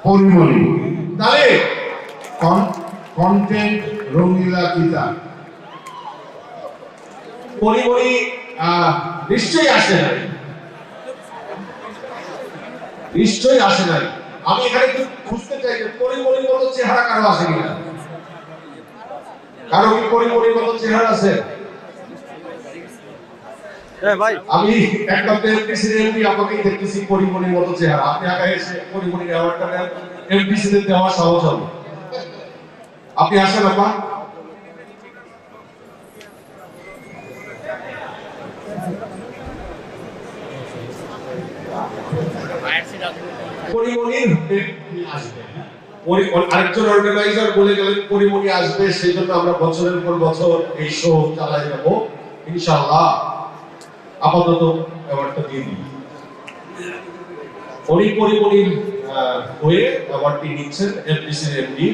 পরিমণি। তাহলে কন্টেন্ট রঙিলা কিতাব পরিমণি নিশ্চয়ই আসে নাই, নিশ্চয়ই আসে নাই। আমি এখানে একটু খুঁজতে চাই যে পরিমণির মতো চেহারা কারো আছে কিনা। কারো কি পরিমণির মতো চেহারা আছে? আমি একটা এমপি আপনাকেই দেখতেছি পরিমণির মতো চেহারা। আপনি আগে এসে পরিমণির অ্যাওয়ার্ডটা নেন, এমপিসি তে দেওয়া সহজ হবে। আপনি আসেন আপা। পরিমণির আসবে, আরেকজন অর্গানাইজার বলে গেলেন পরিমণি আসবে, সেই জন্য আমরা বছরের পর বছর এই শো চালাই যাব ইনশাআল্লাহ। আপাতত অ্যাওয়ার্ডটা দিয়ে দিই। উনি পরিমণির হয়ে অ্যাওয়ার্ডটি নিচ্ছেন এফডিসির এমডি,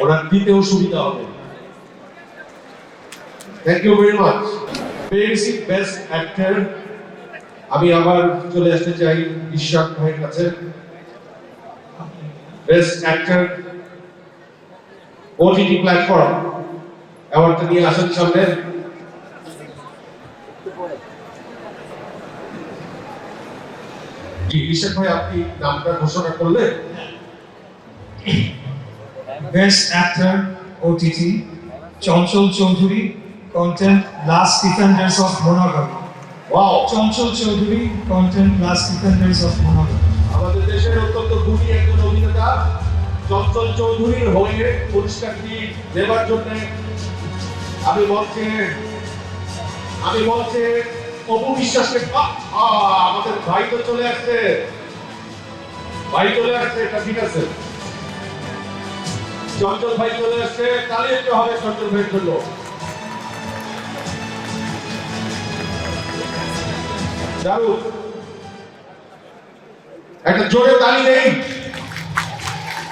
ওনার দিতেও সুবিধা হবে। Thank you very much. পেয়েছি বেস্ট অ্যাক্টর। আমি আবার চলে আসতে চাই ইশাক ভাইয়ের কাছে। বেস্ট অ্যাক্টর ওটিটি প্ল্যাটফর্ম অ্যাওয়ার্ডটা নিয়ে আসেন সামনে। জি ইশাক ভাই, আপনি নামটা ঘোষণা করলেন। Best actor OTT Chanchal Chowdhury, content last defenders of monogamy. Wow, Chanchal Chowdhury, content last defenders of monogamy. আমাদের দেশের অত্যন্ত গুণী একজন অভিনেতা চঞ্চল চৌধুরীর হয়ে পুরস্কারটি দেওয়ার জন্য আমি মঞ্চে অপু বিশ্বাসকে আমাদের ভাই তো চলে আসছে, এটা ঠিক আছে। চঞ্চল ভাই চলে আসছে, তালি একটু হবে চঞ্চল ভাইয়ের জন্য। দারুণ, একটা জোরে তালি নেই।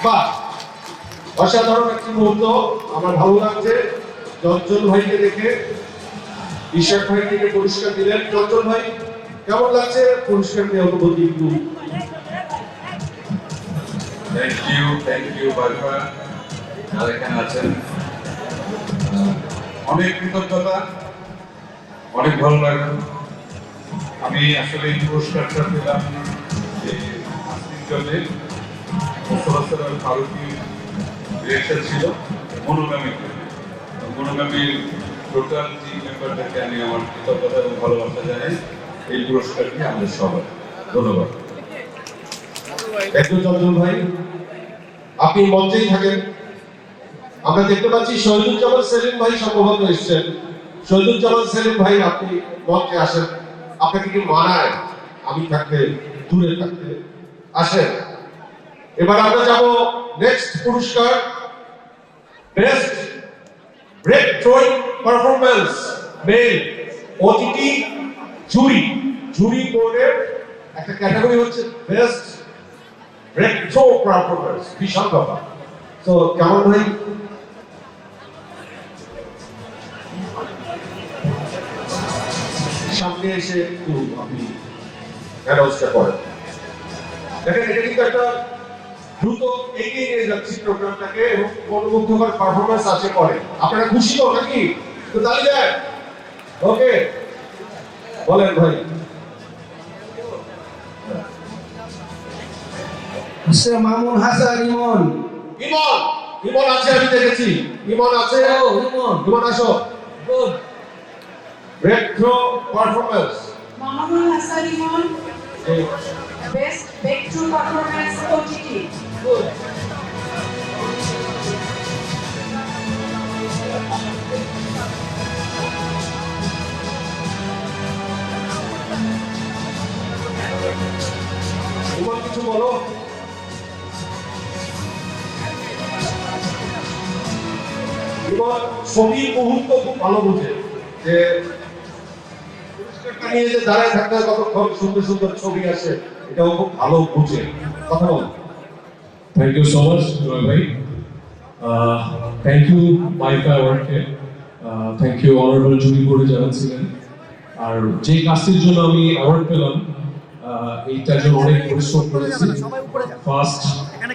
বাহ, অসাধারণ একটি মুহূর্ত। আমার ভালো লাগছে চঞ্চল ভাইকে দেখে। ইশাক ভাই থেকে পুরস্কার দিলেন। চঞ্চল ভাই কেমন লাগছে পুরস্কার নিয়ে অনুভূতি একটু? থ্যাংক ইউ বারবার যারা এখানে আছেন, অনেক কৃতজ্ঞতা, অনেক ভালো লাগলো। আমি আসলে এই পুরস্কারটা পেলাম ভারতীয় ডিরেকশন ছিল মনোগামীর টোটাল টিম মেম্বারদেরকে আমি আমার কৃতজ্ঞতা এবং ভালোবাসা জানাই। এই পুরস্কারটি আমাদের সবার। ধন্যবাদ। চঞ্চল ভাই, আপনি মঞ্চেই থাকেন। আমরা দেখতে পাচ্ছি শহীদুজ্জামান সেলিম ভাই সম্ভবত এসেছেন। শহীদুজ্জামান সেলিম ভাই, আপনি মঞ্চে আসেন। আপনাকে কি মানায় আমি থাকতে, দূরে থাকতে? আসেন। এবার আমরা যাব নেক্সট পুরস্কার, best breakthrough performance male OTT jury বোর্ডের একটা ক্যাটাগরি হচ্ছে বেস্ট ব্রেক থ্রো পারফরম্যান্স। বিশাল ব্যাপার। তো কেমন ভাই? সামনে এসে একটু আপনি অ্যানাউন্সটা করেন। দেখেন, এটা কিন্তু একটা দ্রুত এগিয়ে নিয়ে যাচ্ছি প্রোগ্রামটাকে এবং মনোমুগ্ধকর পারফরমেন্স আছে পরে। আপনারা খুশি তো নাকি? তো তালি দেন। ওকে, বলেন ভাই। মামুন হাসান ইমন। ইমন আছে, আমি দেখেছি। ইমন আছে। ইমন আসো। Good breakthrough performance. Mamun Hasan Emon, best breakthrough performance OTT. Good. Emon কিছু বলো। ইমন ছবির মুহূর্ত খুব ভালো বুঝে, যে পুরস্কারটা নিয়ে যে দাঁড়ায় থাকতে হয় কতক্ষণ, সুন্দর সুন্দর ছবি আসে, এটাও খুব ভালো বুঝে। কথা বল। Thank you so much, Joy bhai. Thank you, Maika Award ke. Thank you, Honorable Jury Board যারা ছিলেন। আর যে কাজটির জন্য আমি অ্যাওয়ার্ড পেলাম, এইটার জন্য অনেক পরিশ্রম করেছি। ফার্স্ট